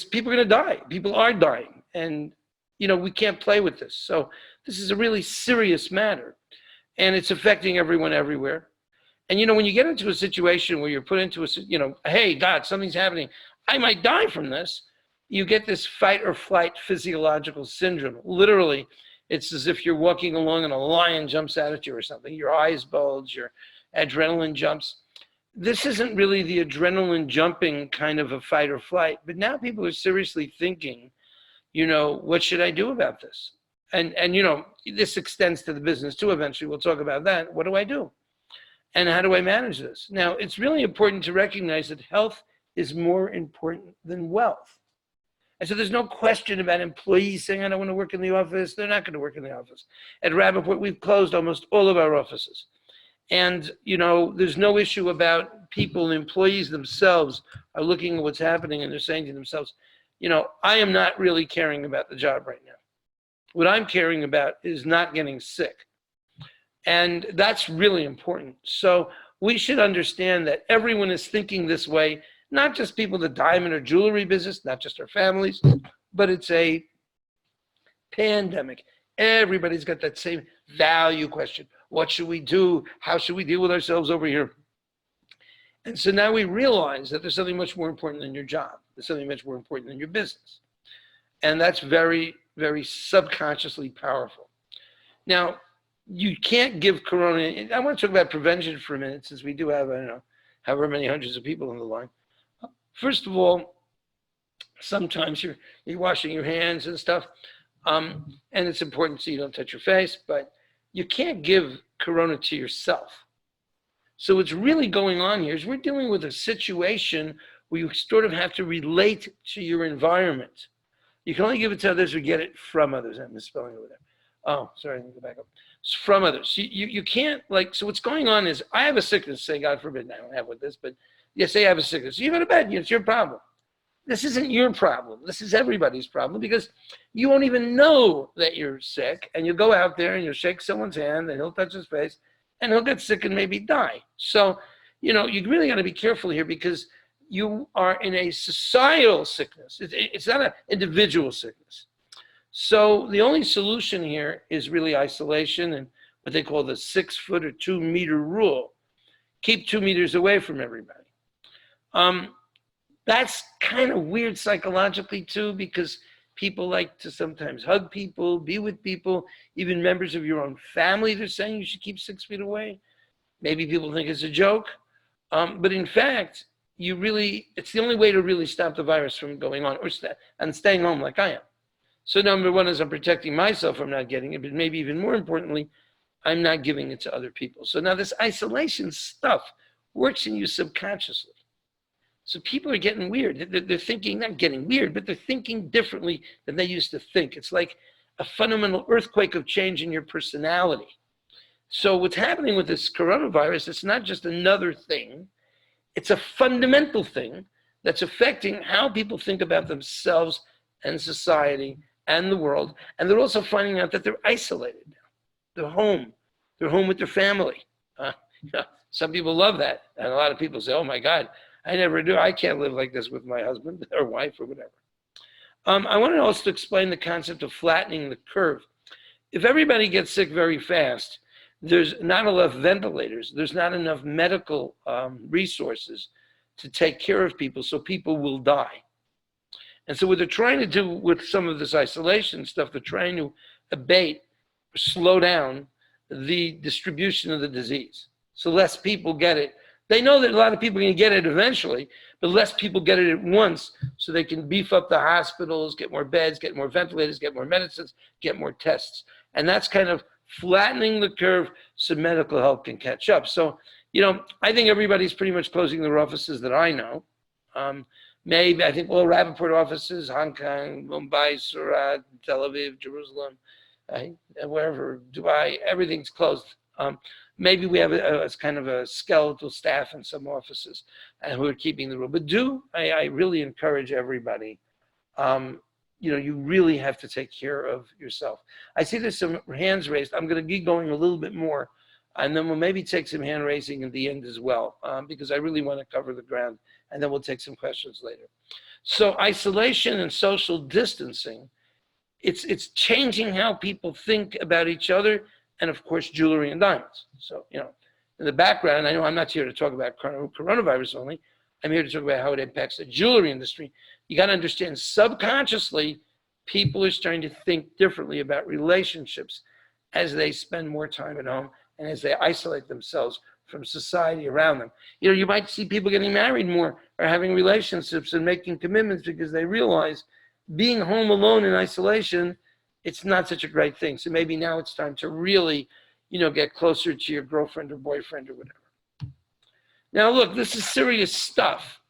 people are going to die. People are dying. And, we can't play with this. So this is a really serious matter. And it's affecting everyone everywhere. And, when you get into a situation where you're put into hey, God, something's happening, I might die from this, you get this fight or flight physiological syndrome. Literally, it's as if you're walking along and a lion jumps out at you or something. Your eyes bulge, your adrenaline jumps. This isn't really the adrenaline jumping kind of a fight or flight, but now people are seriously thinking, what should I do about this? And this extends to the business too. Eventually, we'll talk about that. What do I do? And how do I manage this? Now, it's really important to recognize that health is more important than wealth. And so there's no question about employees saying, I don't want to work in the office. They're not going to work in the office. At Rappaport, we've closed almost all of our offices. And, there's no issue about people, employees themselves are looking at what's happening and they're saying to themselves, I am not really caring about the job right now. What I'm caring about is not getting sick. And that's really important. So we should understand that everyone is thinking this way, not just people in the diamond or jewelry business, not just our families, but it's a pandemic. Everybody's got that same value question. What should we do? How should we deal with ourselves over here? And so now we realize that there's something much more important than your job. There's something much more important than your business. And that's very, very subconsciously powerful. Now, you can't give Corona. I want to talk about prevention for a minute, since we do have, however many hundreds of people on the line. First of all, sometimes you're washing your hands and stuff, and it's important so you don't touch your face, but you can't give Corona to yourself. So what's really going on here is we're dealing with a situation where you sort of have to relate to your environment. You can only give it to others or get it from others. I'm misspelling over there. Oh, sorry, let me go back up. It's from others. You can't, so what's going on is, I have a sickness, say God forbid, I don't have with this, but say I have a sickness. You go to bed, it's your problem. This isn't your problem. This is everybody's problem, because you won't even know that you're sick, and you'll go out there and you'll shake someone's hand and he'll touch his face and he'll get sick and maybe die. So, you really got to be careful here, because you are in a societal sickness. It's not an individual sickness. So the only solution here is really isolation and what they call the 6 foot or 2 meter rule. Keep 2 meters away from everybody. That's kind of weird psychologically too, because people like to sometimes hug people, be with people, even members of your own family. They're saying you should keep 6 feet away. Maybe people think it's a joke. But in fact, it's the only way to really stop the virus from going on and staying home like I am. So number one is I'm protecting myself from not getting it, but maybe even more importantly, I'm not giving it to other people. So now this isolation stuff works in you subconsciously. So people are getting weird. They're thinking, not getting weird, but they're thinking differently than they used to think. It's like a fundamental earthquake of change in your personality. So what's happening with this coronavirus, it's not just another thing. It's a fundamental thing that's affecting how people think about themselves and society and the world. And they're also finding out that they're isolated now. They're home. They're home with their family. Some people love that. And a lot of people say, oh my God, I never do. I can't live like this with my husband or wife or whatever. I want to also explain the concept of flattening the curve. If everybody gets sick very fast, there's not enough ventilators. There's not enough medical resources to take care of people, so people will die. And so what they're trying to do with some of this isolation stuff, they're trying to abate, slow down the distribution of the disease. So less people get it. They know that a lot of people are going to get it eventually, but less people get it at once, so they can beef up the hospitals, get more beds, get more ventilators, get more medicines, get more tests. And that's kind of flattening the curve so medical help can catch up. So, I think everybody's pretty much closing their offices that I know. Maybe, I think all Rappaport offices, Hong Kong, Mumbai, Surat, Tel Aviv, Jerusalem, wherever, Dubai, everything's closed. Maybe we have a kind of a skeletal staff in some offices who are keeping the rule. But I really encourage everybody, you really have to take care of yourself. I see there's some hands raised. I'm going to be going a little bit more And then we'll maybe take some hand raising at the end as well, because I really want to cover the ground. And then we'll take some questions later. So isolation and social distancing, it's changing how people think about each other, and of course, jewelry and diamonds. So, in the background, I know I'm not here to talk about coronavirus only. I'm here to talk about how it impacts the jewelry industry. You got to understand, subconsciously, people are starting to think differently about relationships as they spend more time at home and as they isolate themselves from society around them. You might see people getting married more or having relationships and making commitments because they realize being home alone in isolation, it's not such a great thing. So maybe now it's time to really, get closer to your girlfriend or boyfriend or whatever. Now, look, this is serious stuff,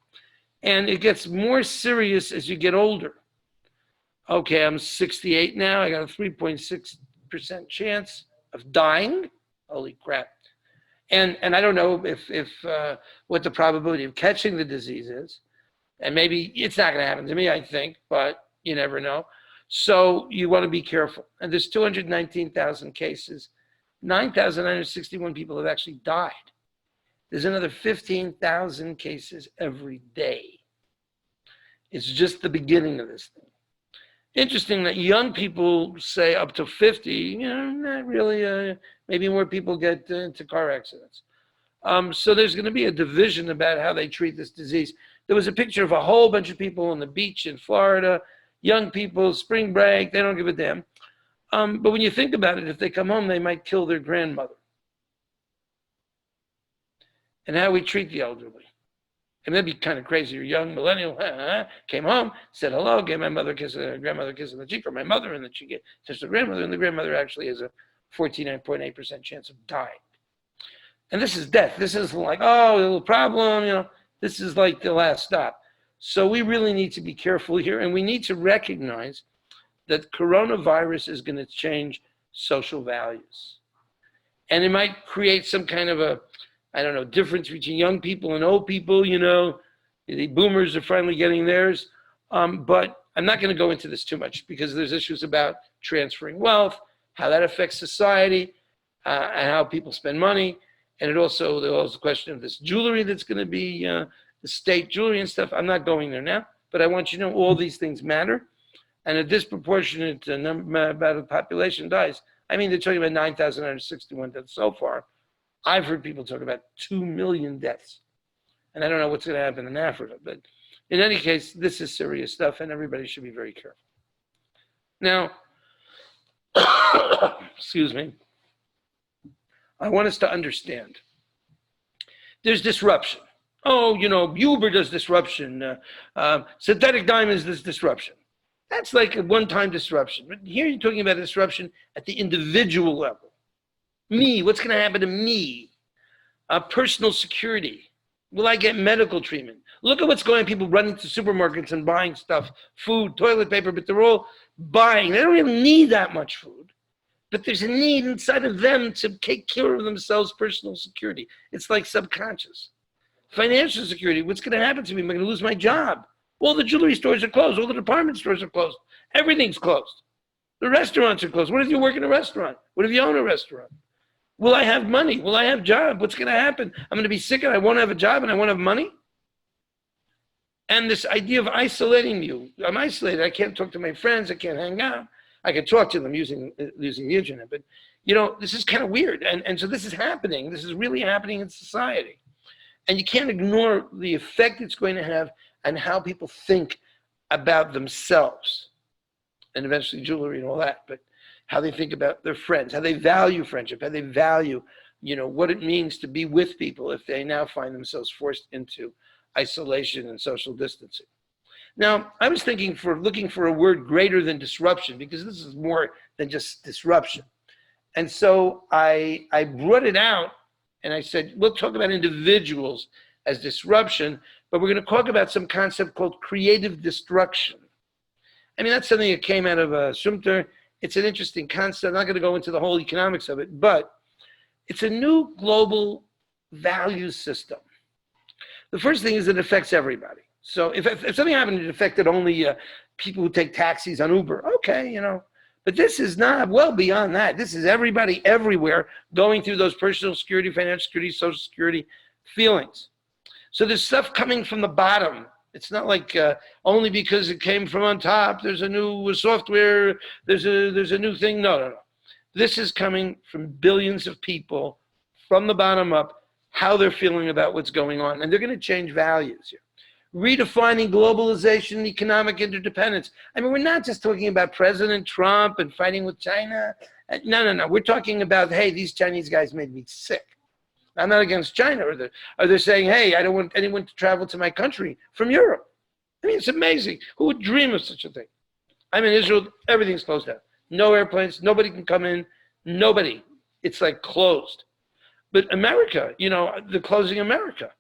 and it gets more serious as you get older. Okay, I'm 68 now. I got a 3.6% chance of dying. Holy crap. And I don't know if what the probability of catching the disease is. And maybe it's not going to happen to me, I think, but you never know. So you want to be careful. And there's 219,000 cases. 9,961 people have actually died. There's another 15,000 cases every day. It's just the beginning of this thing. Interesting that young people say up to 50, not really, maybe more people get into car accidents. So there's going to be a division about how they treat this disease. There was a picture of a whole bunch of people on the beach in Florida, young people, spring break, they don't give a damn. But when you think about it, if they come home, they might kill their grandmother. And how we treat the elderly. And that'd be kind of crazy. You're young, millennial, came home, said hello, gave my mother a kiss, grandmother a kiss on the cheek, or my mother in the cheek, touched the grandmother, and the grandmother actually has a 49.8% chance of dying. And this is death. This isn't like, a little problem, this is like the last stop. So we really need to be careful here, and we need to recognize that coronavirus is going to change social values. And it might create some kind of a, difference between young people and old people, the boomers are finally getting theirs. But I'm not going to go into this too much because there's issues about transferring wealth, how that affects society, and how people spend money. And there's also the question of this jewelry that's going to be the state jewelry and stuff. I'm not going there now, but I want you to know all these things matter. And a disproportionate number about the population dies. I mean, they're talking about 9,961 deaths so far. I've heard people talk about 2 million deaths. And I don't know what's going to happen in Africa. But in any case, this is serious stuff, and everybody should be very careful. Now, excuse me, I want us to understand. There's disruption. Uber does disruption. Synthetic diamonds does disruption. That's like a one-time disruption. But here you're talking about disruption at the individual level. Me, what's going to happen to me? Personal security. Will I get medical treatment? Look at what's going on. People running to supermarkets and buying stuff, food, toilet paper, but they're all buying. They don't really need that much food. But there's a need inside of them to take care of themselves, personal security. It's like subconscious. Financial security. What's going to happen to me? Am I going to lose my job? All the jewelry stores are closed. All the department stores are closed. Everything's closed. The restaurants are closed. What if you work in a restaurant? What if you own a restaurant? Will I have money? Will I have a job? What's going to happen? I'm going to be sick and I won't have a job and I won't have money? And this idea of isolating you. I'm isolated. I can't talk to my friends. I can't hang out. I can talk to them using the internet. But, this is kind of weird. And so this is happening. This is really happening in society. And you can't ignore the effect it's going to have on how people think about themselves. And eventually jewelry and all that. But how they think about their friends, how they value friendship, how they value, what it means to be with people if they now find themselves forced into isolation and social distancing. Now, I was looking for a word greater than disruption, because this is more than just disruption. And so I brought it out and I said, we'll talk about individuals as disruption, but we're going to talk about some concept called creative destruction. I mean, that's something that came out of Sumter. It's an interesting concept. I'm not going to go into the whole economics of it, but it's a new global value system. The first thing is it affects everybody. So if something happened, it affected only people who take taxis on Uber. Okay, But this is not well beyond that. This is everybody everywhere going through those personal security, financial security, social security feelings. So there's stuff coming from the bottom. It's not like only because it came from on top, there's a new software, there's a new thing. No. This is coming from billions of people from the bottom up, how they're feeling about what's going on. And they're going to change values here. Redefining globalization and economic interdependence. I mean, we're not just talking about President Trump and fighting with China. No. We're talking about, hey, these Chinese guys made me sick. I'm not against China. Or they're saying, hey, I don't want anyone to travel to my country from Europe. I mean, it's amazing. Who would dream of such a thing? I'm in Israel. Everything's closed down. No airplanes. Nobody can come in. Nobody. It's like closed. But America, they're closing America.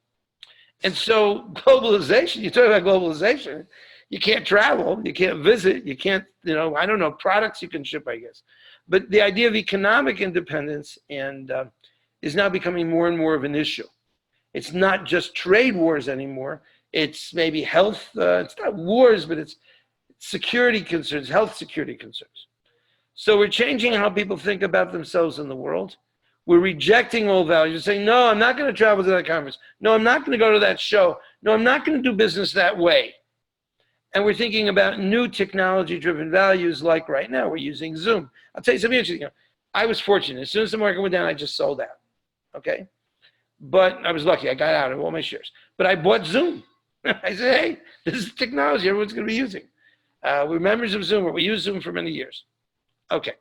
And so globalization, you talk about globalization, you can't travel, you can't visit, you can't, I don't know, products you can ship, I guess. But the idea of economic independence is now becoming more and more of an issue. It's not just trade wars anymore. It's maybe health, it's not wars, but it's security concerns, health security concerns. So we're changing how people think about themselves in the world. We're rejecting old values. We're saying, no, I'm not going to travel to that conference. No, I'm not going to go to that show. No, I'm not going to do business that way. And we're thinking about new technology-driven values like right now, we're using Zoom. I'll tell you something interesting. I was fortunate. As soon as the market went down, I just sold out, okay? But I was lucky. I got out of all my shares. But I bought Zoom. I said, hey, this is technology everyone's going to be using. We're members of Zoom, or we use Zoom for many years. Okay,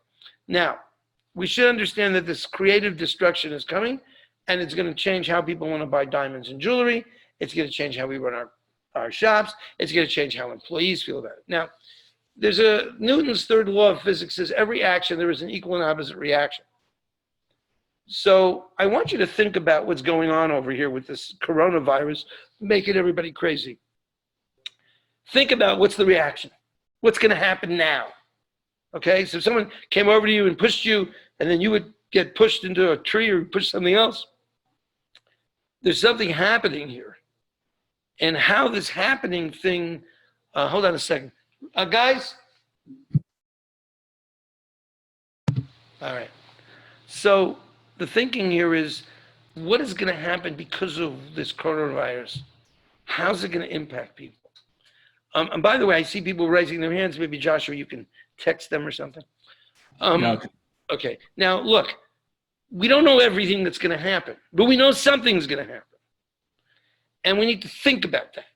now, we should understand that this creative destruction is coming, and it's going to change how people want to buy diamonds and jewelry. It's going to change how we run our shops. It's going to change how employees feel about it. Now, there's Newton's third law of physics says every action, there is an equal and opposite reaction. So I want you to think about what's going on over here with this coronavirus, making everybody crazy. Think about what's the reaction. What's going to happen now? Okay, so if someone came over to you and pushed you, and then you would get pushed into a tree or push something else. There's something happening here. And how this happening thing, hold on a second. Guys? All right. So the thinking here is, what is going to happen because of this coronavirus? How's it going to impact people? And by the way, I see people raising their hands. Maybe Joshua, you can text them or something. Okay. Now, look, we don't know everything that's going to happen, but we know something's going to happen. And we need to think about that.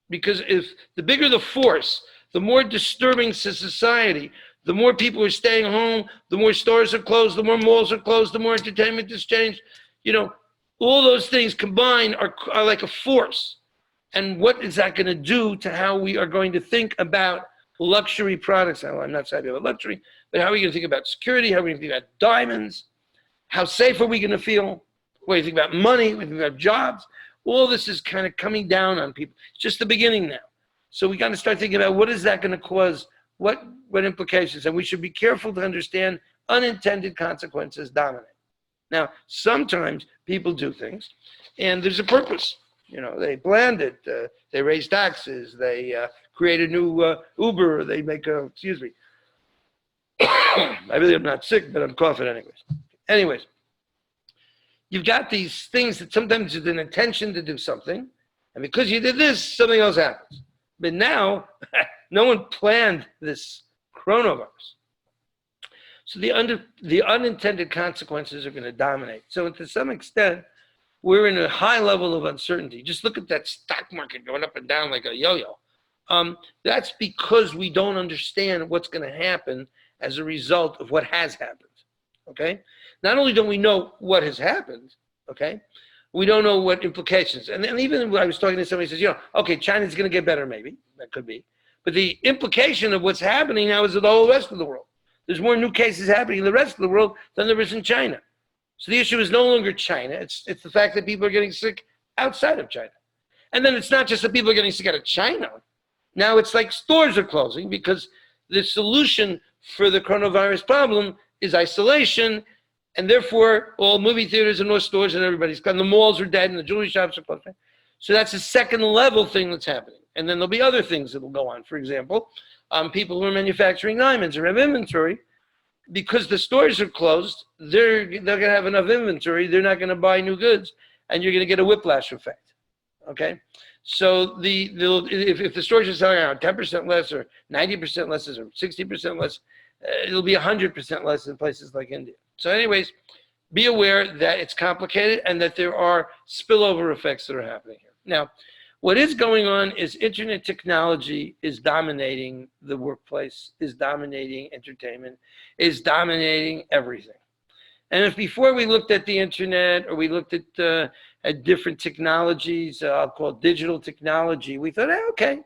Because if the bigger the force, the more disturbing to society, the more people are staying home, the more stores are closed, the more malls are closed, the more entertainment is changed. All those things combined are like a force. And what is that going to do to how we are going to think about luxury products? Now, I'm not saying about luxury, but how are we going to think about security? How are we going to think about diamonds? How safe are we going to feel? What do you think about money? What do you think about jobs? All this is kind of coming down on people. It's just the beginning now. So we got to start thinking about what is that going to cause? What implications? And we should be careful to understand unintended consequences dominate. Now, sometimes people do things, and there's a purpose. They planned it. They raise taxes. They create a new Uber. They make excuse me. I really am not sick, but I'm coughing anyways. You've got these things that sometimes there's an intention to do something, and because you did this, something else happens. But now, no one planned this coronavirus. So the unintended consequences are going to dominate. So to some extent, we're in a high level of uncertainty. Just look at that stock market going up and down like a yo-yo. That's because we don't understand what's going to happen as a result of what has happened, okay? Not only don't we know what has happened, okay, we don't know what implications. And then even when I was talking to somebody who says, okay, China's going to get better, maybe. That could be. But the implication of what's happening now is in the whole rest of the world. There's more new cases happening in the rest of the world than there is in China. So the issue is no longer China. It's the fact that people are getting sick outside of China. And then it's not just that people are getting sick out of China. Now it's like stores are closing because the solution for the coronavirus problem is isolation. And therefore, all movie theaters and all stores and everybody's gone. The malls are dead and the jewelry shops are closed. So that's a second level thing that's happening. And then there'll be other things that will go on. For example, People who are manufacturing diamonds or have inventory, because the stores are closed, they're going to have enough inventory. They're not going to buy new goods, and you're going to get a whiplash effect. Okay, so if the stores are selling around 10% less, or 90% less, or 60% less, it'll be 100% less in places like India. So, anyways, be aware that it's complicated and that there are spillover effects that are happening here. Now, what is going on is internet technology is dominating the workplace, is dominating entertainment, is dominating everything. And if before we looked at the internet, or we looked at different technologies, I'll call digital technology, we thought, okay,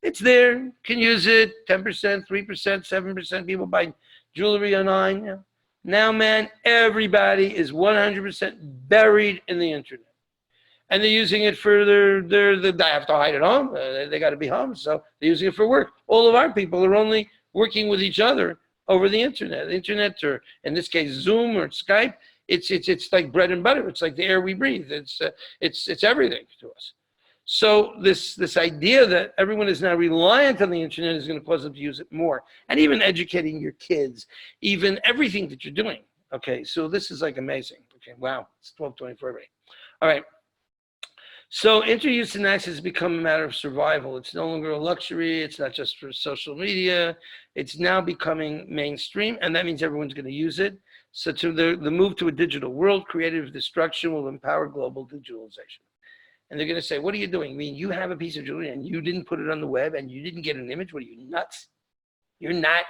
it's there, can use it, 10%, 3%, 7% people buy jewelry online. Yeah. Now, man, everybody is 100% buried in the internet. And they're using it for they have to hide at home. They got to be home, so they're using it for work. All of our people are only working with each other over the internet. The internet, or in this case, Zoom or Skype, it's like bread and butter. It's like the air we breathe. It's everything to us. So this idea that everyone is now reliant on the internet is going to cause them to use it more, and even educating your kids, even everything that you're doing. Okay, so this is like amazing. Okay, wow, it's 12:24 already. All right. So interuse and access has become a matter of survival. It's no longer a luxury. It's not just for social media. It's now becoming mainstream, and that means everyone's going to use it. So to the move to a digital world, creative destruction will empower global digitalization. And they're going to say, what are you doing? I mean, you have a piece of jewelry and you didn't put it on the web and you didn't get an image. What are you, nuts? You're not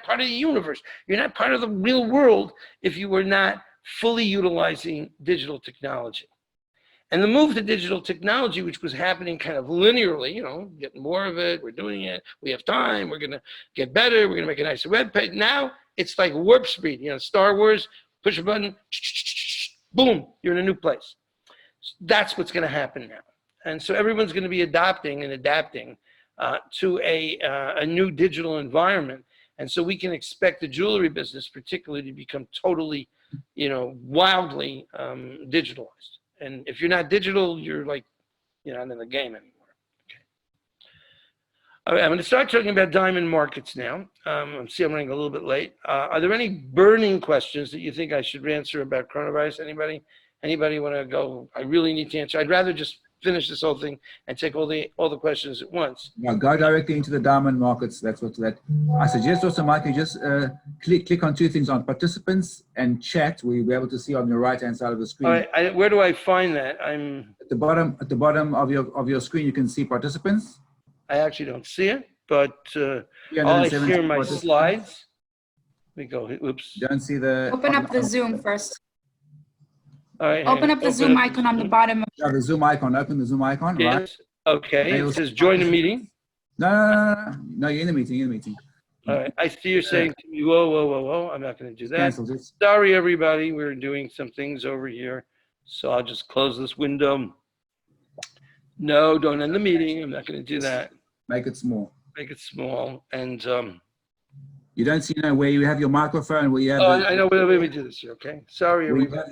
part of the universe. You're not part of the real world if you were not fully utilizing digital technology. And the move to digital technology, which was happening kind of linearly, getting more of it, we're doing it, we have time, we're going to get better, we're going to make a nicer web page. Now it's like warp speed, Star Wars, push a button, boom, you're in a new place. That's what's going to happen now. And so everyone's going to be adopting and adapting to a new digital environment. And so we can expect the jewelry business particularly to become totally, wildly digitalized. And if you're not digital, you're like, you're not in the game anymore. Okay. All right, I'm going to start talking about diamond markets now. See, I'm running a little bit late. Are there any burning questions that you think I should answer about coronavirus? Anybody want to go? I really need to answer. I'd rather just finish this whole thing and take all the questions at once. No, go directly into the diamond markets. That's what I suggest. Also, Mike, you just click on two things, on participants and chat. We'll be able to see on your right hand side of the screen. All right, where do I find that? I'm at the bottom of your screen. You can see participants. I actually don't see it, but all I see are my slides. Let me go. Oops. Don't see the. Open up the Zoom first. All right. Open up the Zoom icon on the bottom. Yeah, the Zoom icon. Open the Zoom icon. Yes. Right. Okay. It says join the meeting. No. You're in the meeting. You're in the meeting. All right. I see you're saying to me, whoa. I'm not going to do that. Cancel this. Sorry, everybody. We're doing some things over here. So I'll just close this window. No, don't end the meeting. I'm not going to do that. Make it small. Make it small. And you don't see where you have your microphone, where you have I know. Let me do this here, okay? Sorry, everybody.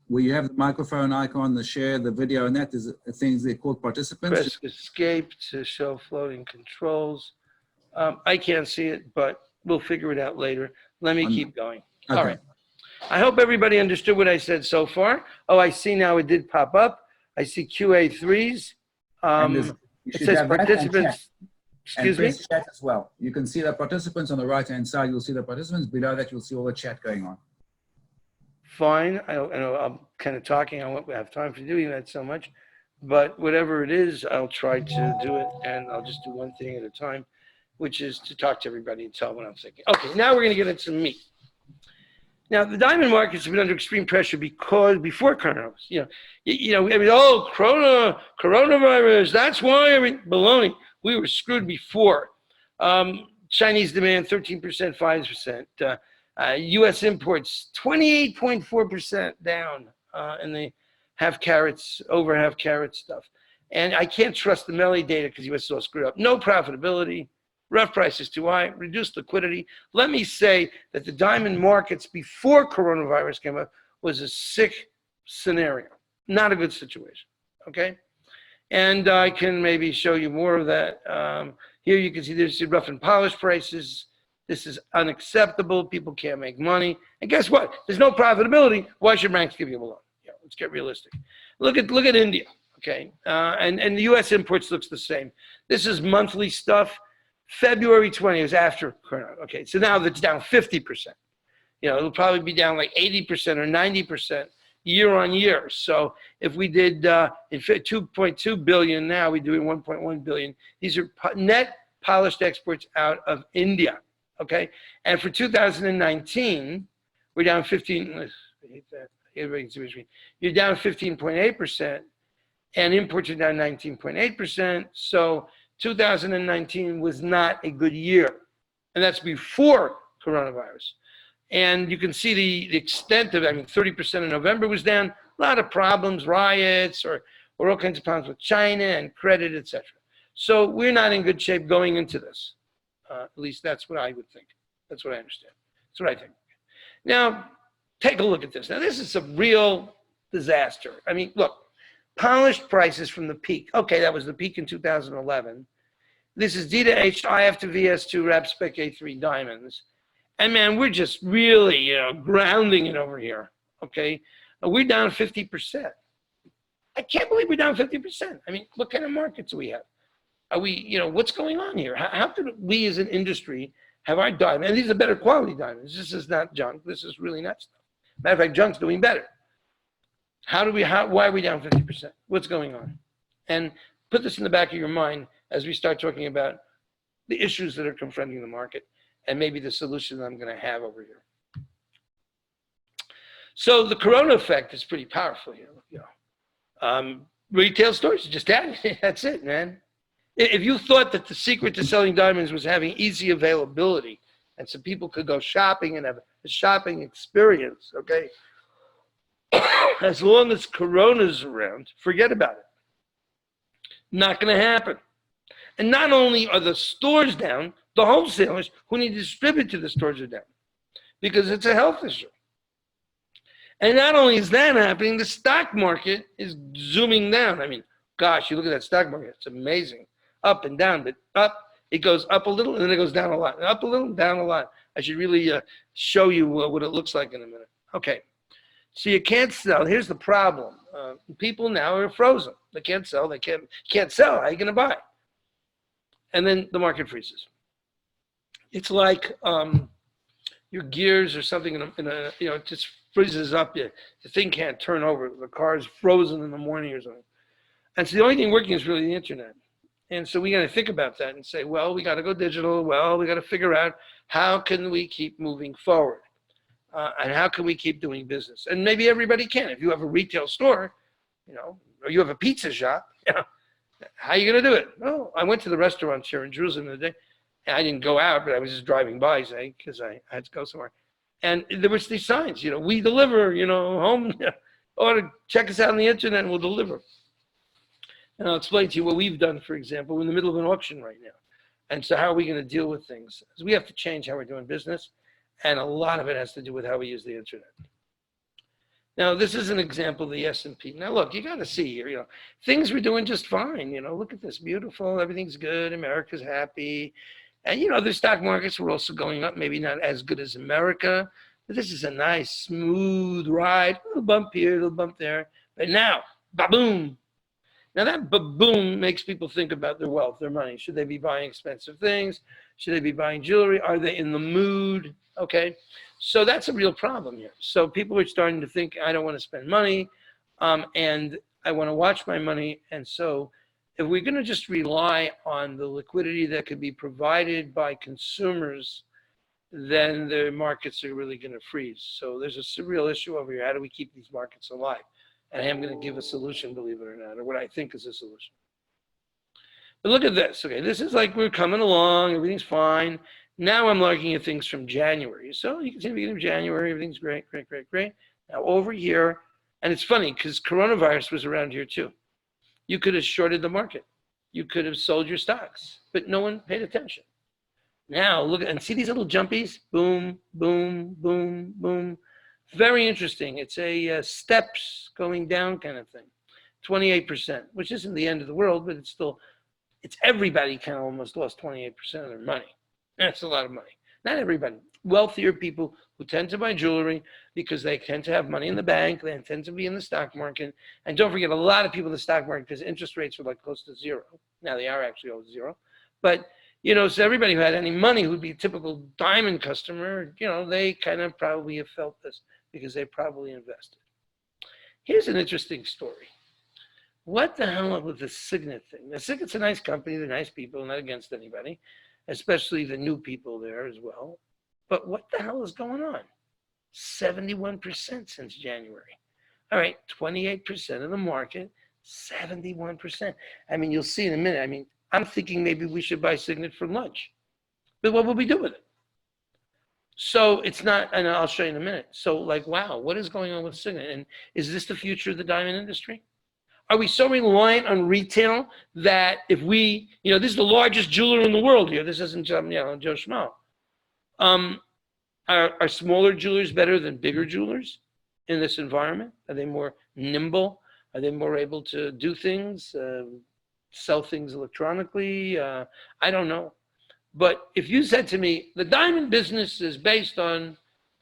Where you have the microphone icon, the share, the video, and that is things they're called participants. Press escape to show floating controls. I can't see it, but we'll figure it out later. Let me keep going. Okay. All right. I hope everybody understood what I said so far. Oh, I see now it did pop up. I see QA3s. It says participants. Excuse me? Chat as well. You can see the participants on the right-hand side. You'll see the participants. Below that, you'll see all the chat going on. Fine. I know I'm kind of talking. I won't have time for doing that so much. But whatever it is, I'll try to do it. And I'll just do one thing at a time, which is to talk to everybody and tell what I'm thinking. Okay, now we're going to get into some meat. Now, the diamond markets have been under extreme pressure before coronavirus. Coronavirus, that's why, baloney. We were screwed before. Chinese demand, 13%, 5%. U.S. imports, 28.4% down in the over half carat stuff. And I can't trust the Melly data because U.S. is all screwed up. No profitability, rough prices too high, reduced liquidity. Let me say that the diamond markets before coronavirus came up was a sick scenario, not a good situation, okay? And I can maybe show you more of that. Here you can see there's the rough and polished prices. This is unacceptable. People can't make money. And guess what? There's no profitability. Why should banks give you a loan? Yeah, let's get realistic. Look at India, okay? And the U.S. imports looks the same. This is monthly stuff. February 20 was after Corona. Okay, so now that's down 50%. It'll probably be down like 80% or 90% year on year. So if we did 2.2 billion now, we're doing 1.1 billion. These are net polished exports out of India. Okay, and for 2019, we're down 15. You're down 15.8%, and imports are down 19.8%. So 2019 was not a good year, and that's before coronavirus. And you can see the extent of it. 30% in November was down. A lot of problems, riots, or all kinds of problems with China and credit, etc. So we're not in good shape going into this. At least that's what I would think. That's what I understand. That's what I think. Now, take a look at this. Now, this is a real disaster. Look, polished prices from the peak. Okay, that was the peak in 2011. This is D to H, IF to VS2, Rap Spec A3 diamonds. And man, we're just really, grounding it over here, okay? We're down 50%. I can't believe we're down 50%. What kind of markets do we have? Are we, what's going on here? How could we as an industry have our diamond, and these are better quality diamonds. This is not junk. This is really not stuff. Matter of fact, junk's doing better. Why are we down 50%? What's going on? And put this in the back of your mind as we start talking about the issues that are confronting the market and maybe the solution that I'm going to have over here. So the corona effect is pretty powerful here. Retail stores just had it. That's it, man. If you thought that the secret to selling diamonds was having easy availability and so people could go shopping and have a shopping experience, okay, as long as Corona's around, forget about it. Not going to happen. And not only are the stores down, the wholesalers who need to distribute to the stores are down because it's a health issue. And not only is that happening, the stock market is zooming down. Gosh, you look at that stock market, it's amazing. Up and down, but up, it goes up a little and then it goes down a lot. And up a little, down a lot. I should really show you what it looks like in a minute. Okay, so you can't sell. Here's the problem. People now are frozen. They can't sell. They can't sell. How are you going to buy? And then the market freezes. It's like your gears or something it just freezes up. The thing can't turn over. The car is frozen in the morning or something. And so the only thing working is really the internet. And so we got to think about that and say, well, we got to go digital. Well, we got to figure out how can we keep moving forward and how can we keep doing business? And maybe everybody can. If you have a retail store, or you have a pizza shop, how are you going to do it? Oh, I went to the restaurants here in Jerusalem the other day. And I didn't go out, but I was just driving by, say, because I had to go somewhere. And there was these signs, we deliver, home, or check us out on the internet and we'll deliver. And I'll explain to you what we've done, for example. We're in the middle of an auction right now. And so how are we going to deal with things? So we have to change how we're doing business. And a lot of it has to do with how we use the internet. Now, this is an example of the S&P. Now, look, you got to see here, things we're doing just fine. Look at this, beautiful, everything's good, America's happy. And, the stock markets were also going up, maybe not as good as America. But this is a nice, smooth ride. A little bump here, a little bump there. But now, ba-boom. Now that ba-boom makes people think about their wealth, their money. Should they be buying expensive things? Should they be buying jewelry? Are they in the mood? Okay, so that's a real problem here. So people are starting to think, I don't want to spend money, and I want to watch my money. And so if we're going to just rely on the liquidity that could be provided by consumers, then the markets are really going to freeze. So there's a real issue over here. How do we keep these markets alive? And I am going to give a solution, believe it or not, or what I think is a solution. But look at this. Okay, this is like we're coming along. Everything's fine. Now I'm looking at things from January. So you can see the beginning of January. Everything's great, great, great, great. Now over here, and it's funny because coronavirus was around here too. You could have shorted the market. You could have sold your stocks, but no one paid attention. Now look and see these little jumpies. Boom, boom, boom, boom. Very interesting. It's a steps going down kind of thing. 28%, which isn't the end of the world, but it's still it's everybody kind of almost lost 28% of their money. That's a lot of money. Not everybody. Wealthier people who tend to buy jewelry because they tend to have money in the bank, they tend to be in the stock market. And don't forget, a lot of people in the stock market, because interest rates are like close to zero. Now they are actually over zero. But, so everybody who had any money who'd be a typical diamond customer, they kind of probably have felt this because they probably invested. Here's an interesting story. What the hell with the Signet thing? Now, Signet's a nice company. They're nice people, not against anybody, especially the new people there as well. But what the hell is going on? 71% since January. All right, 28% of the market, 71%. I mean, you'll see in a minute. I mean, I'm thinking maybe we should buy Signet for lunch. But what will we do with it? So it's not, and I'll show you in a minute. So like, wow, what is going on with Signet? And is this the future of the diamond industry? Are we so reliant on retail that if we, this is the largest jeweler in the world here. This isn't, Joe Schmo. Are smaller jewelers better than bigger jewelers in this environment? Are they more nimble? Are they more able to do things, sell things electronically? I don't know. But if you said to me, the diamond business is based on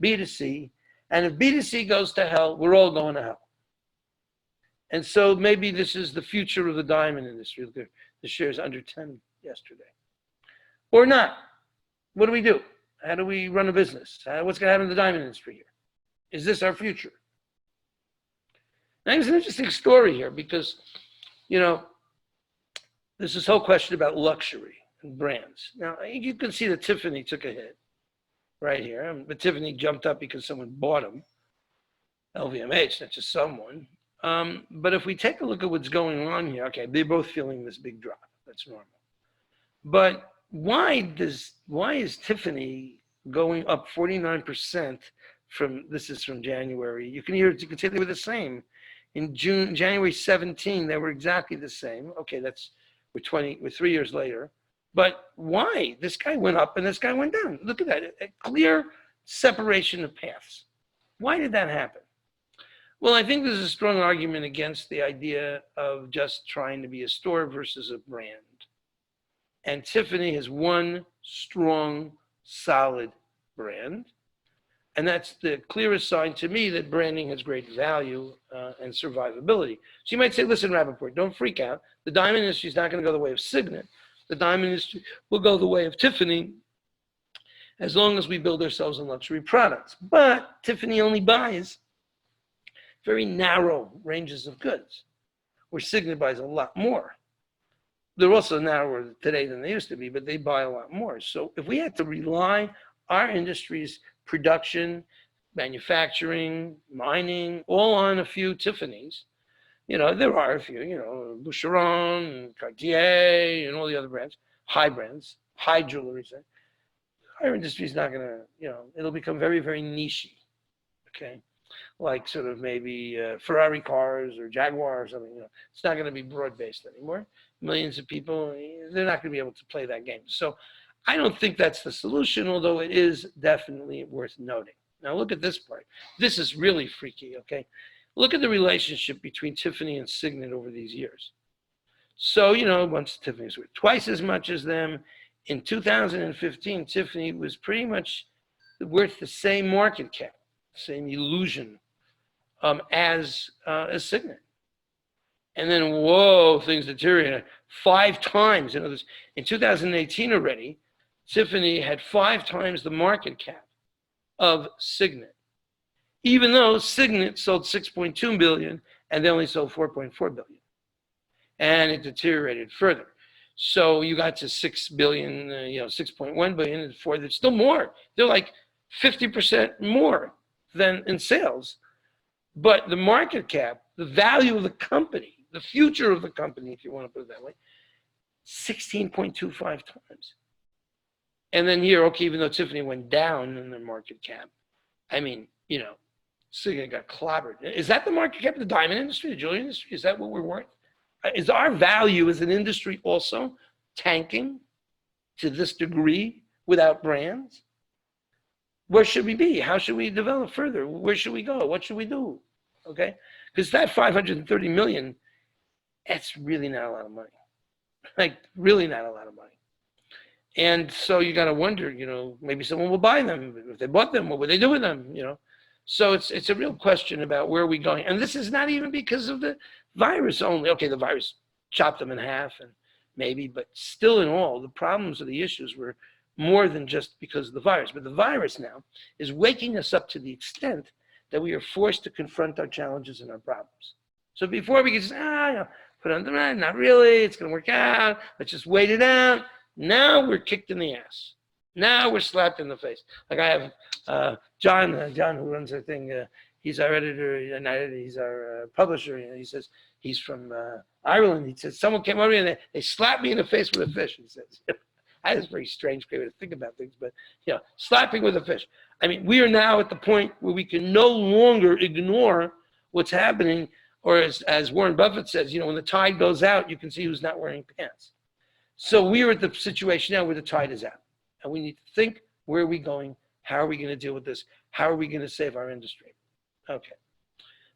B2C, and if B2C goes to hell, we're all going to hell. And so maybe this is the future of the diamond industry. The shares under 10 yesterday. Or not. What do we do? How do we run a business? What's going to happen to the diamond industry here? Is this our future? Now, there's an interesting story here because, there's this whole question about luxury and brands. Now, you can see that Tiffany took a hit right here. But Tiffany jumped up because someone bought them. LVMH, not just someone. But if we take a look at what's going on here, okay, they're both feeling this big drop. That's normal. But why is Tiffany going up 49% this is from January? You can say they were the same. In January 17, they were exactly the same. Okay, we're 3 years later. But why? This guy went up and this guy went down. Look at that, a clear separation of paths. Why did that happen? Well, I think there's a strong argument against the idea of just trying to be a store versus a brand. And Tiffany has one strong, solid brand. And that's the clearest sign to me that branding has great value and survivability. So you might say, listen, Rappaport, don't freak out. The diamond industry is not going to go the way of Signet. The diamond industry will go the way of Tiffany as long as we build ourselves in luxury products. But Tiffany only buys very narrow ranges of goods, where Signet buys a lot more. They're also narrower today than they used to be, but they buy a lot more. So if we had to rely our industry's production, manufacturing, mining, all on a few Tiffany's, there are a few, Boucheron, Cartier, and all the other brands, high jewelry. Our industry is not going to, it'll become very, very niche-y, okay? Like sort of maybe Ferrari cars or Jaguar or something. It's not going to be broad-based anymore. Millions of people, they're not going to be able to play that game. So I don't think that's the solution, although it is definitely worth noting. Now look at this part. This is really freaky, okay? Look at the relationship between Tiffany and Signet over these years. So, once Tiffany's worth twice as much as them, in 2015, Tiffany was pretty much worth the same market cap, same illusion as Signet. And then, whoa, things deteriorated 5 times. In 2018 already, Tiffany had 5 times the market cap of Signet, even though Signet sold 6.2 billion and they only sold 4.4 billion. And it deteriorated further. So you got to 6 billion, 6.1 billion, and 4, there's still more. They're like 50% more than in sales. But the market cap, the value of the company, the future of the company, if you want to put it that way, 16.25 times. And then here, okay, even though Tiffany went down in their market cap, I mean, Signet got clobbered. Is that the market cap of the diamond industry, the jewelry industry? Is that what we're worth? Is our value as an industry also tanking to this degree without brands? Where should we be? How should we develop further? Where should we go? What should we do? Okay? Because that 530 million, that's really not a lot of money. like really not a lot of money. And so you got to wonder, maybe someone will buy them. If they bought them, what would they do with them? So it's a real question about where are we going. And this is not even because of the virus only. Okay, the virus chopped them in half and maybe, but still in all, the problems or the issues were more than just because of the virus. But the virus now is waking us up to the extent that we are forced to confront our challenges and our problems. So before we could just, put on the right, not really, it's going to work out, let's just wait it out. Now we're kicked in the ass. Now we're slapped in the face. Like I have John who runs our thing, he's our editor, not editor, he's our publisher. He says he's from Ireland. He says someone came over and they slapped me in the face with a fish. He says, that is a very strange way to think about things, but slapping with a fish. I mean, we are now at the point where we can no longer ignore what's happening, or as Warren Buffett says, when the tide goes out, you can see who's not wearing pants. So we are at the situation now where the tide is out, and we need to think, where are we going? How are we going to deal with this? How are we going to save our industry? Okay.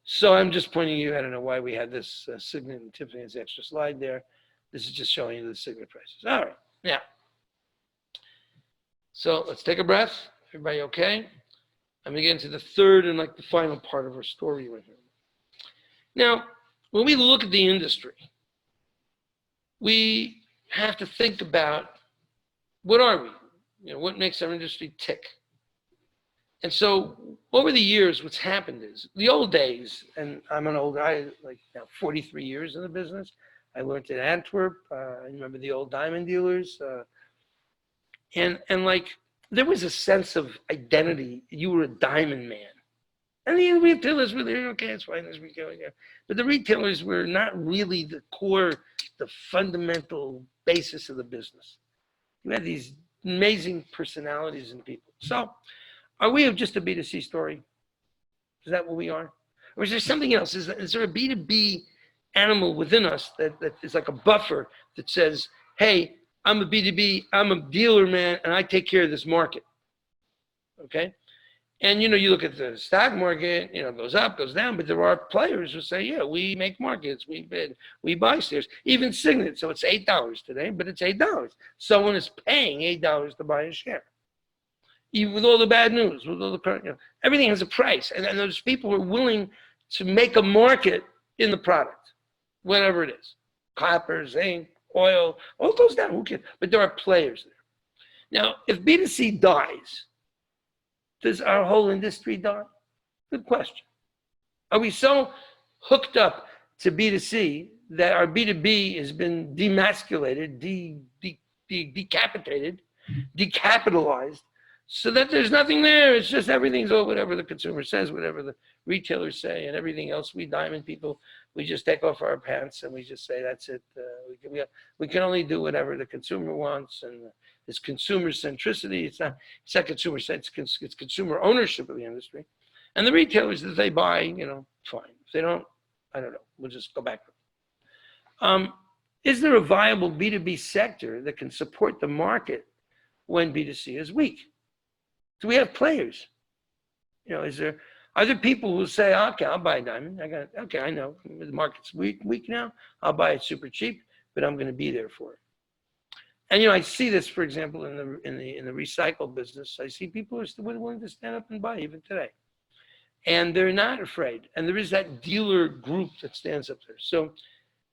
So I'm just pointing you, I don't know why we had this Signet and Tiffany's extra slide there. This is just showing you the Signet prices. All right, now. So let's take a breath. Everybody okay? I'm going to get into the third and the final part of our story right here. Now, when we look at the industry, we have to think about what are we? What makes our industry tick? And so over the years, what's happened is the old days, and I'm an old guy, now 43 years in the business. I learned in Antwerp. I remember the old diamond dealers. And there was a sense of identity. You were a diamond man. And the retailers were there, okay, it's fine, we go here. But the retailers were not really the core, the fundamental basis of the business. You had these amazing personalities and people. So are we just a B2C story? Is that what we are? Or is there something else? Is there a B2B animal within us that is like a buffer that says, hey, I'm a B2B, I'm a dealer, man, and I take care of this market, okay? And, you look at the stock market, it goes up, goes down, but there are players who say, yeah, we make markets, we bid, we buy shares, even Signet. So it's $8 today, but it's $8. Someone is paying $8 to buy a share. Even with all the bad news, with all the current, everything has a price. And there's people who are willing to make a market in the product, whatever it is, copper, zinc, oil, all goes down, who cares? But there are players there. Now, if B2C dies, does our whole industry die? Good question. Are we so hooked up to B2C that our B2B has been demasculated, decapitated, decapitalized, so that there's nothing there? It's just everything's all whatever the consumer says, whatever the retailers say, and everything else. We diamond people, we just take off our pants and we just say, that's it. We can only do whatever the consumer wants, and it's consumer centricity. It's not consumer sense. It's consumer ownership of the industry, and the retailers that they buy, fine. If they don't, I don't know. We'll just go back. Is there a viable B2B sector that can support the market when B2C is weak? Do we have players? Are there people who say, okay, I'll buy a diamond. I know the market's weak now. I'll buy it super cheap, but I'm going to be there for it. And I see this, for example, in the recycle business. I see people who are still willing to stand up and buy even today, and they're not afraid. And there is that dealer group that stands up there. So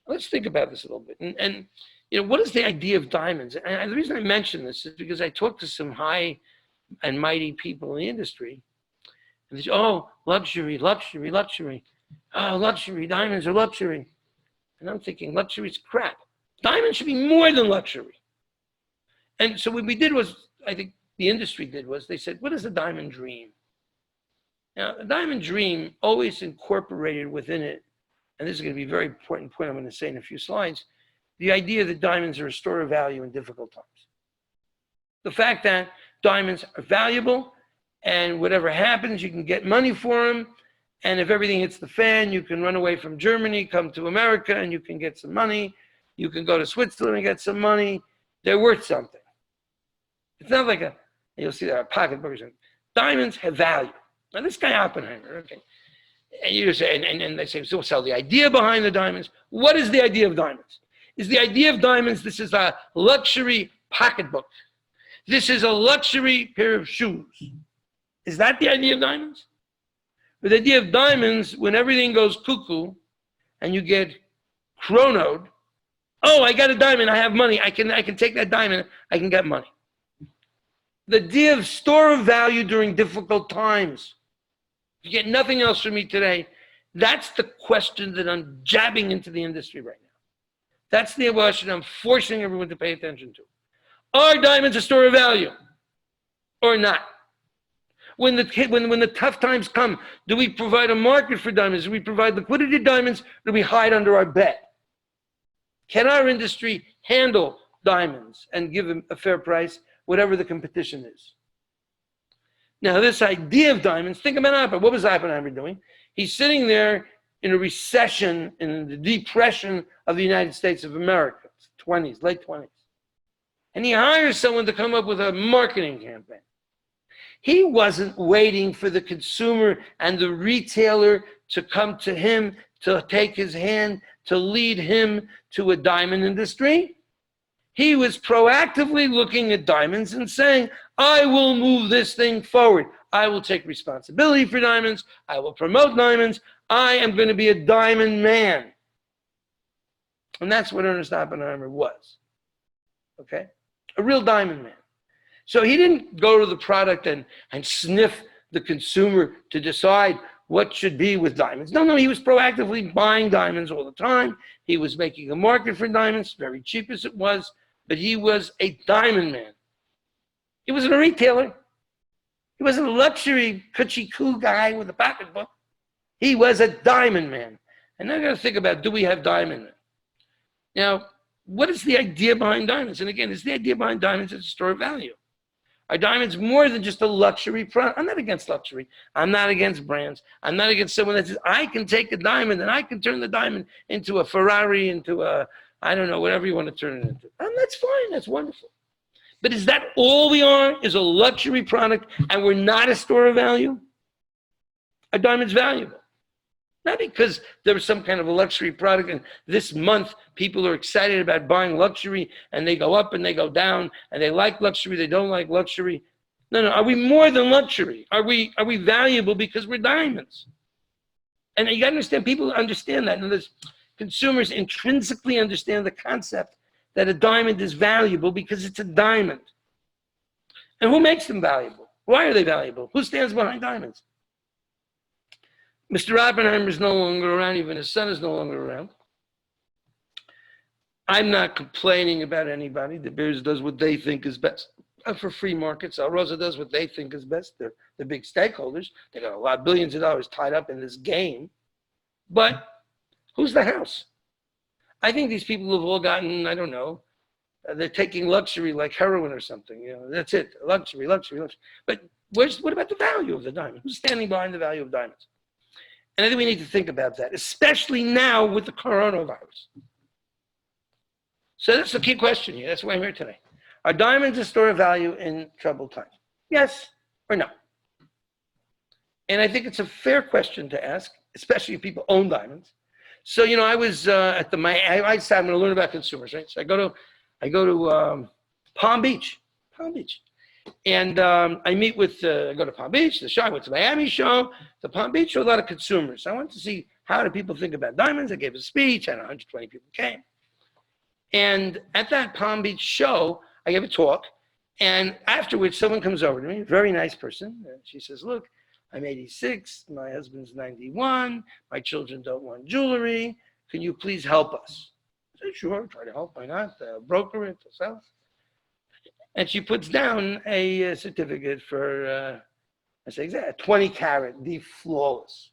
let's think about this a little bit. And what is the idea of diamonds? And the reason I mention this is because I talked to some high and mighty people in the industry, and they say, oh, luxury, luxury, luxury. Oh, luxury, diamonds are luxury. And I'm thinking, luxury is crap. Diamonds should be more than luxury. And so what we did was, I think the industry did was, they said, what is a diamond dream? Now, a diamond dream always incorporated within it, and this is going to be a very important point I'm going to say in a few slides, the idea that diamonds are a store of value in difficult times. The fact that diamonds are valuable, and whatever happens, you can get money for them. And if everything hits the fan, you can run away from Germany, come to America, and you can get some money. You can go to Switzerland and get some money. They're worth something. It's not like you'll see that pocketbook. Diamonds have value. Now this guy Oppenheimer, okay. And you say, and they say, so the idea behind the diamonds, what is the idea of diamonds? is the idea of diamonds. This is a luxury pocketbook. This is a luxury pair of shoes. Is that the idea of diamonds? But the idea of diamonds, when everything goes cuckoo and you get chronoed, oh, I got a diamond, I have money, I can take that diamond, I can get money. The idea of store of value during difficult times. If you get nothing else from me today, that's the question that I'm jabbing into the industry right now. That's the question I'm forcing everyone to pay attention to. Are diamonds a store of value or not? When the tough times come, do we provide a market for diamonds? Do we provide liquidity diamonds? Do we hide under our bed? Can our industry handle diamonds and give them a fair price, whatever the competition is? Now, this idea of diamonds, think about Oppenheimer. What was Oppenheimer doing? He's sitting there in a recession, in the depression of the United States of America, 20s, late 20s. And he hires someone to come up with a marketing campaign. He wasn't waiting for the consumer and the retailer to come to him, to take his hand, to lead him to a diamond industry. He was proactively looking at diamonds and saying, I will move this thing forward. I will take responsibility for diamonds. I will promote diamonds. I am going to be a diamond man. And that's what Ernest Oppenheimer was. Okay? A real diamond man. So he didn't go to the product and sniff the consumer to decide what should be with diamonds. No, he was proactively buying diamonds all the time. He was making a market for diamonds, very cheap as it was, but he was a diamond man. He wasn't a retailer. He wasn't a luxury coochie-coo guy with a pocketbook. He was a diamond man. And now I got to think about, do we have diamond men? Now, what is the idea behind diamonds? And again, is the idea behind diamonds is a store of value. Are diamonds more than just a luxury product? I'm not against luxury. I'm not against brands. I'm not against someone that says, I can take a diamond and I can turn the diamond into a Ferrari, into a, I don't know, whatever you want to turn it into. And that's fine. That's wonderful. But is that all we are? Is a luxury product and we're not a store of value? Are diamonds valuable? Not because there was some kind of a luxury product and this month people are excited about buying luxury and they go up and they go down and they like luxury, they don't like luxury. No, are we more than luxury? Are we valuable because we're diamonds? And you gotta understand, people understand that. And consumers intrinsically understand the concept that a diamond is valuable because it's a diamond. And who makes them valuable? Why are they valuable? Who stands behind diamonds? Mr. Oppenheimer is no longer around, even his son is no longer around. I'm not complaining about anybody. De Beers does what they think is best for free markets. Rosa does what they think is best. They're the big stakeholders. They got a lot, billions of dollars tied up in this game. But who's the house? I think these people have all gotten, I don't know, they're taking luxury like heroin or something. You know, that's it, luxury. But what about the value of the diamond? Who's standing behind the value of diamonds? And I think we need to think about that, especially now with the coronavirus. So that's the key question here. That's why I'm here today. Are diamonds a store of value in troubled times? Yes or no? And I think it's a fair question to ask, especially if people own diamonds. So, you know, I was at I decided I'm going to learn about consumers, right? So I go to Palm Beach. And I meet with, I go to Palm Beach, the show, I went to Miami show, the Palm Beach show, a lot of consumers. I wanted to see how do people think about diamonds. I gave a speech, and 120 people came. And at that Palm Beach show, I gave a talk, and afterwards someone comes over to me, a very nice person, and she says, look, I'm 86, my husband's 91, my children don't want jewelry, can you please help us? I said, sure, try to help, why not? Broker it, sell it. And she puts down a certificate for, I say, 20 carat, the flawless.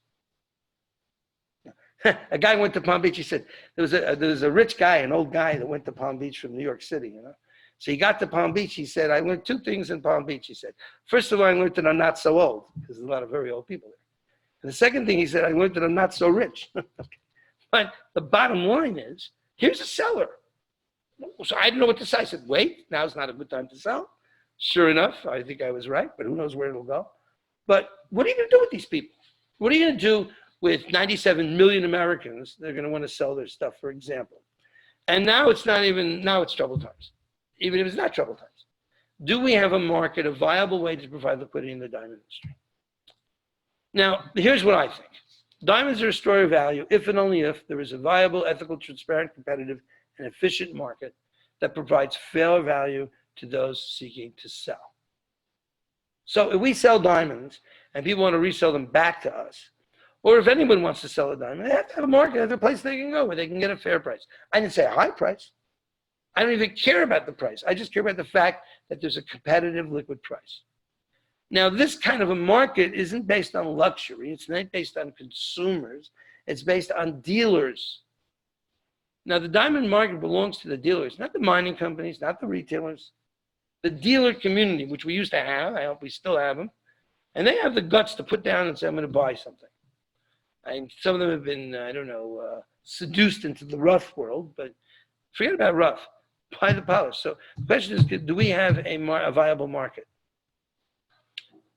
A guy went to Palm Beach, he said, there was a rich guy, an old guy that went to Palm Beach from New York City, you know. So he got to Palm Beach, he said, I learned two things in Palm Beach, he said. First of all, I learned that I'm not so old, because there's a lot of very old people there. And the second thing he said, I learned that I'm not so rich. But the bottom line is, here's a seller. So I didn't know what to say. I said, wait, now's not a good time to sell. Sure enough, I think I was right, but who knows where it'll go. But what are you going to do with these people? What are you going to do with 97 million Americans that are going to want to sell their stuff, for example? And now it's not even, now it's troubled times. Even if it's not troubled times. Do we have a market, a viable way to provide liquidity in the diamond industry? Now, here's what I think. Diamonds are a story of value if and only if there is a viable, ethical, transparent, competitive, and efficient market that provides fair value to those seeking to sell. So if we sell diamonds and people want to resell them back to us, or if anyone wants to sell a diamond, they have to have a market, they have a place they can go where they can get a fair price. I didn't say a high price. I don't even care about the price. I just care about the fact that there's a competitive liquid price. Now, this kind of a market isn't based on luxury. It's not based on consumers. It's based on dealers. Now, the diamond market belongs to the dealers, not the mining companies, not the retailers. The dealer community, which we used to have, I hope we still have them, and they have the guts to put down and say, I'm going to buy something. And some of them have been, I don't know, seduced into the rough world, but forget about rough. Buy the polish. So the question is, do we have a viable market?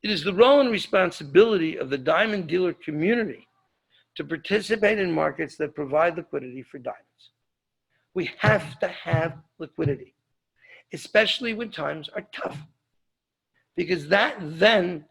It is the role and responsibility of the diamond dealer community to participate in markets that provide liquidity for diamonds. We have to have liquidity, especially when times are tough, because that then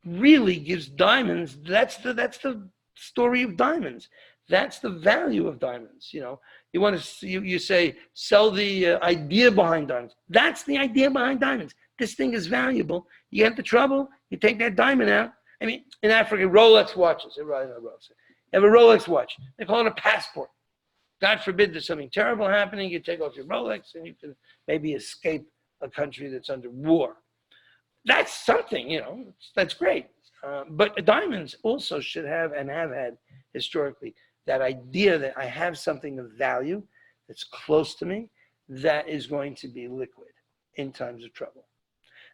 really gives diamonds, that's the story of diamonds. That's the value of diamonds. You know, you want to, you say, sell the idea behind diamonds. That's the idea behind diamonds. This thing is valuable. You have the trouble, you take that diamond out. I mean, in Africa, Rolex watches. Everybody knows Rolex. You have a Rolex watch. They call it a passport. God forbid there's something terrible happening. You take off your Rolex and you can maybe escape a country that's under war. That's something, you know, that's great. But diamonds also should have and have had historically that idea that I have something of value that's close to me that is going to be liquid in times of trouble.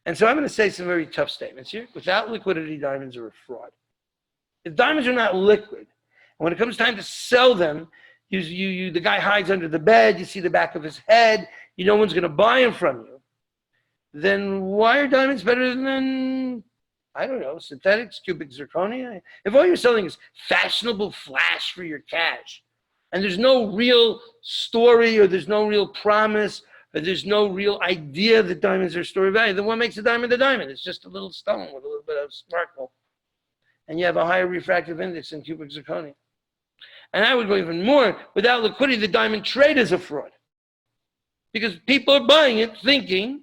And so I'm going to say some very tough statements here. Without liquidity, diamonds are a fraud. If diamonds are not liquid, and when it comes time to sell them, the guy hides under the bed, you see the back of his head, no one's going to buy them from you, then why are diamonds better than, I don't know, synthetics, cubic zirconia? If all you're selling is fashionable flash for your cash, and there's no real story, or there's no real promise, or there's no real idea that diamonds are a story of value, then what makes a diamond a diamond? It's just a little stone with a little bit of sparkle. And you have a higher refractive index than cubic zirconia. And I would go even more, without liquidity, the diamond trade is a fraud. Because people are buying it thinking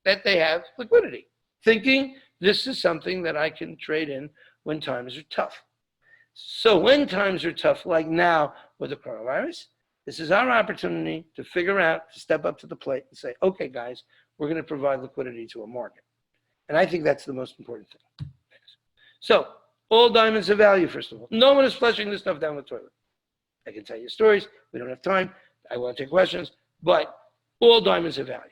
that they have liquidity, thinking this is something that I can trade in when times are tough. So when times are tough, like now with the coronavirus, this is our opportunity to figure out, to step up to the plate and say, okay, guys, we're going to provide liquidity to a market. And I think that's the most important thing. So all diamonds have value, first of all. No one is flushing this stuff down the toilet. I can tell you stories. We don't have time. I want to take questions. But all diamonds have value.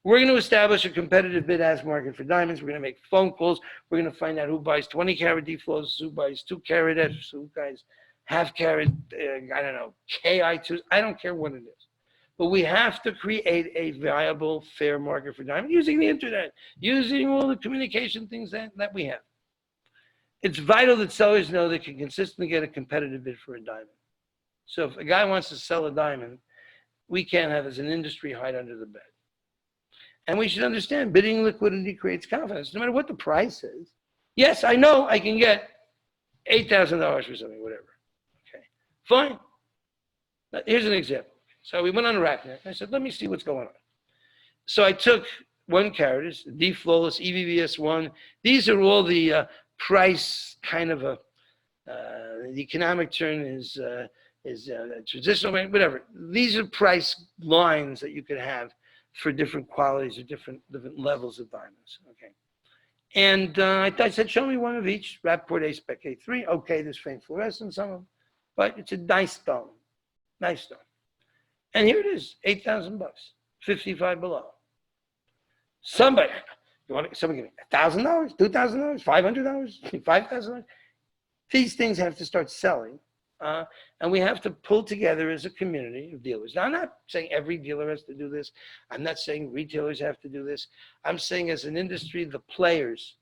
We're going to establish a competitive bid-ask market for diamonds. We're going to make phone calls. We're going to find out who buys 20-carat D-flows, who buys 2-carat Fs, who buys half-carat, I don't know, KI2s. I don't care what it is. But we have to create a viable, fair market for diamonds using the internet, using all the communication things that we have. It's vital that sellers know they can consistently get a competitive bid for a diamond. So if a guy wants to sell a diamond, we can't have, as an industry, hide under the bed. And we should understand bidding liquidity creates confidence, no matter what the price is. Yes, I know I can get $8,000 for something, whatever. Okay, fine. Now, here's an example. So we went on a rack net. I said, let me see what's going on. So I took 1 carat, D flawless, EVVS1. These are all the price kind of the economic term is traditional, whatever. These are price lines that you could have for different qualities or different levels of diamonds. Okay. And I said, show me one of each. Rapport A spec A3. Okay, there's faint fluorescence on them, but it's a nice stone. Nice stone. And here it is, $8,000, 55 below. Somebody give me $1,000, $2,000, $500, $5,000. These things have to start selling. And we have to pull together as a community of dealers. Now, I'm not saying every dealer has to do this. I'm not saying retailers have to do this. I'm saying as an industry, the players,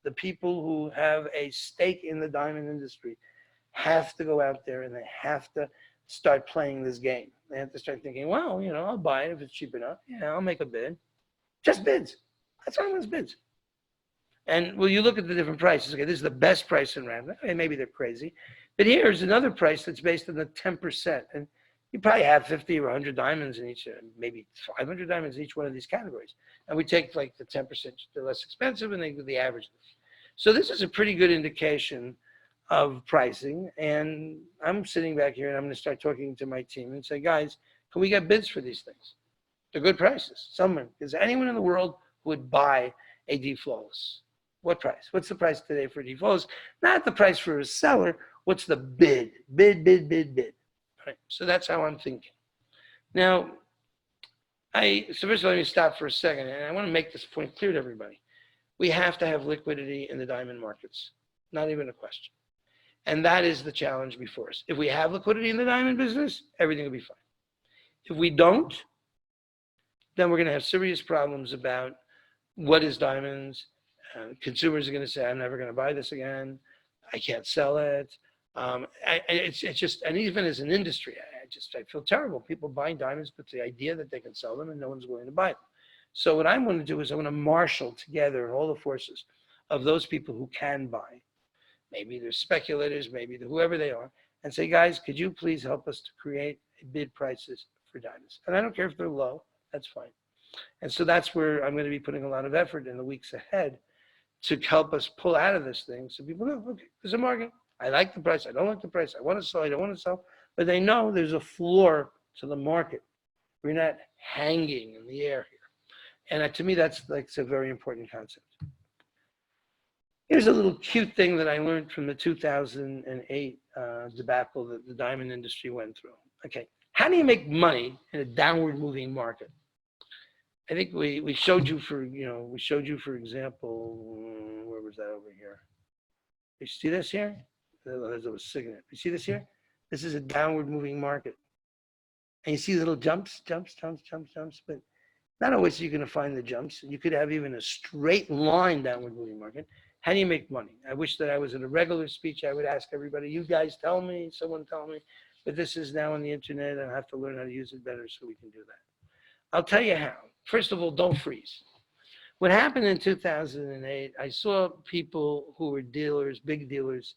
the people who have a stake in the diamond industry have to go out there and they have to start playing this game. They have to start thinking, well, I'll buy it if it's cheap enough. Yeah, I'll make a bid. Just bids. That's all it was, bids. And well, you look at the different prices. Okay, this is the best price in random. Okay, maybe they're crazy, but here's another price that's based on the 10%, and you probably have 50 or 100 diamonds in each, maybe 500 diamonds in each one of these categories. And we take like the 10%, they're less expensive, and they do the average. So this is a pretty good indication of pricing. And I'm sitting back here, and I'm going to start talking to my team and say, guys, can we get bids for these things? They're good prices. Someone, is there anyone in the world who would buy a D flawless? What price? What's the price today for D flawless? Not the price for a seller. What's the bid? Bid. Right. So that's how I'm thinking. Now, so first of all, let me stop for a second, and I want to make this point clear to everybody. We have to have liquidity in the diamond markets. Not even a question. And that is the challenge before us. If we have liquidity in the diamond business, everything will be fine. If we don't, then we're going to have serious problems about what is diamonds. Consumers are going to say, I'm never going to buy this again. I can't sell it. It's just, and even as an industry, I feel terrible. People buying diamonds, but the idea that they can sell them and no one's willing to buy them. So what I want to do is I want to marshal together all the forces of those people who can buy. Maybe they're speculators, maybe they're whoever they are, and say, guys, could you please help us to create bid prices for diamonds? And I don't care if they're low, that's fine. And so that's where I'm going to be putting a lot of effort in the weeks ahead to help us pull out of this thing. So people know, okay, there's a market. I like the price. I don't like the price. I want to sell. I don't want to sell. But they know there's a floor to the market. We're not hanging in the air here. And to me, that's a very important concept. Here's a little cute thing that I learned from the 2008 debacle that the diamond industry went through. Okay, how do you make money in a downward moving market? I think we showed you for example, where was that over here? You see this here? There's a signet. You see this here? This is a downward moving market. And you see little jumps, but not always you're going to find the jumps. You could have even a straight line downward moving market. How do you make money? I wish that I was in a regular speech. I would ask everybody, you guys tell me, someone tell me. But this is now on the internet, and I have to learn how to use it better so we can do that. I'll tell you how. First of all, don't freeze. What happened in 2008, I saw people who were dealers, big dealers,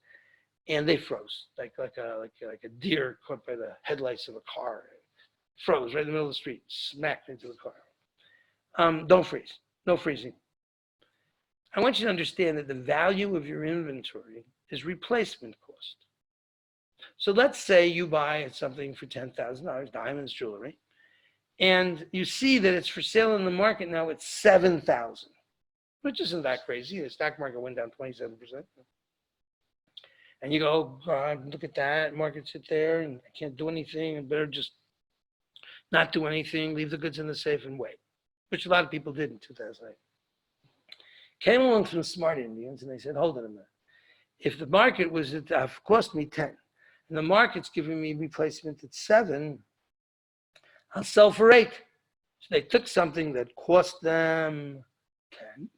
and they froze, like a deer caught by the headlights of a car. Froze right in the middle of the street, smacked into the car. Don't freeze. No freezing. I want you to understand that the value of your inventory is replacement cost. So let's say you buy something for $10,000, diamonds, jewelry, and you see that it's for sale in the market now at $7,000, which isn't that crazy. The stock market went down 27%. And you go, oh God, look at that, market's sit there, and I can't do anything, I better just not do anything, leave the goods in the safe and wait, which a lot of people did in 2008. Came along some smart Indians, and they said, hold on a minute. If the market was cost me 10, and the market's giving me replacement at 7, I'll sell for 8. So they took something that cost them 10,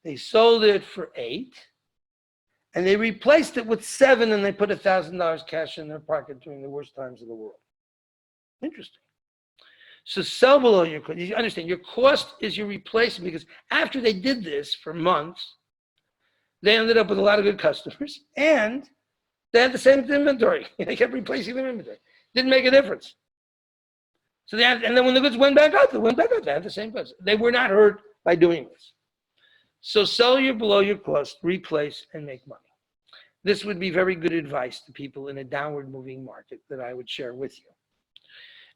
they sold it for 8, and they replaced it with 7, and they put $1,000 cash in their pocket during the worst times of the world. Interesting. So sell below your cost. You understand, your cost is your replacement, because after they did this for months, they ended up with a lot of good customers, and they had the same inventory. They kept replacing their inventory. Didn't make a difference. So and then when the goods went back up, they had the same goods. They were not hurt by doing this. So sell below your cost, replace, and make money. This would be very good advice to people in a downward moving market that I would share with you.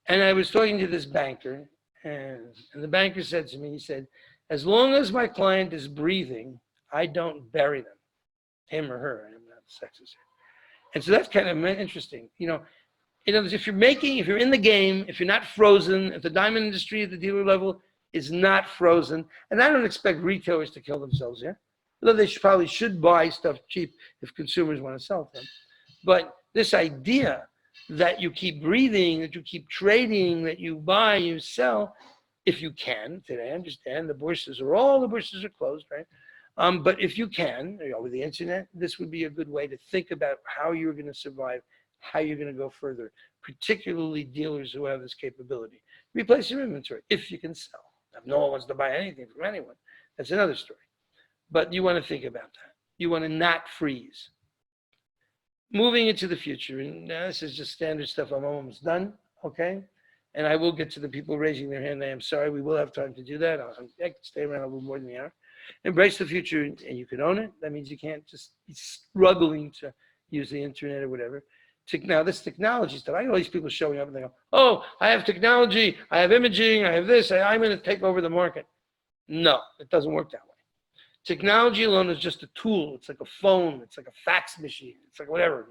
And I was talking to this banker, and the banker said to me, he said, as long as my client is breathing, I don't bury them, him or her. I'm not sexist here. And so that's kind of interesting. If you're in the game, if you're not frozen, if the diamond industry at the dealer level is not frozen, and I don't expect retailers to kill themselves here, although they probably should buy stuff cheap if consumers want to sell them. But this idea that you keep breathing, that you keep trading, that you buy, you sell, if you can today. I understand all the bourses are closed, right? But if you can, with the internet, this would be a good way to think about how you're going to survive how you're going to go further, particularly dealers who have this capability. Replace your inventory if you can sell. If no one wants to buy anything from anyone, that's another story. But you want to think about that. You want to not freeze. Moving into the future, and this is just standard stuff. I'm almost done, okay? And I will get to the people raising their hand. I am sorry, we will have time to do that. I can stay around a little more than the hour. Embrace the future, and you can own it. That means you can't just be struggling to use the internet or whatever. Now, this technology stuff, I get all these people showing up and they go, oh, I have technology, I have imaging, I have this, I'm going to take over the market. No, it doesn't work that way. Technology alone is just a tool. It's like a phone. It's like a fax machine. It's like whatever,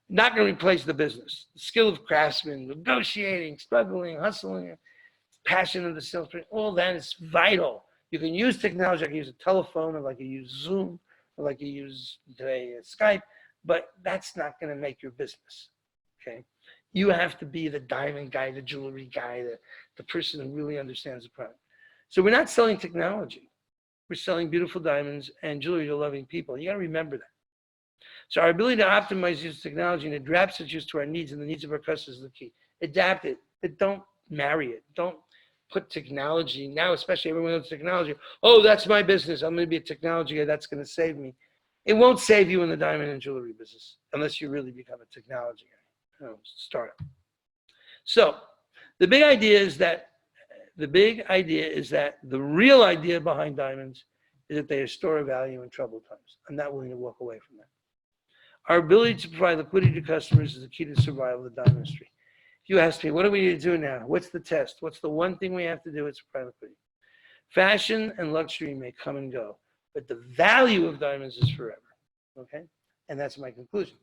Not going to replace the business. The skill of craftsmen, negotiating, struggling, hustling, passion of the salesperson, all that is vital. You can use technology like you use a telephone or like you use Zoom or like you use today Skype, but that's not going to make your business, okay? You have to be the diamond guy, the jewelry guy, the person who really understands the product. So we're not selling technology. We're selling beautiful diamonds and jewelry to loving people. You got to remember that. So our ability to optimize use of technology and adapt its use to our needs and the needs of our customers is the key. Adapt it, but don't marry it. Don't put technology, now especially everyone knows technology. Oh, that's my business. I'm going to be a technology guy. That's going to save me. It won't save you in the diamond and jewelry business unless you really become a technology guy, startup. So the big idea is that the real idea behind diamonds is that they are a store of value in troubled times. I'm not willing to walk away from that. Our ability to provide liquidity to customers is the key to the survival of the diamond industry. If you ask me, what do we need to do now? What's the test? What's the one thing we have to do? It's provide liquidity. Fashion and luxury may come and go, but the value of diamonds is forever, okay? And that's my conclusion.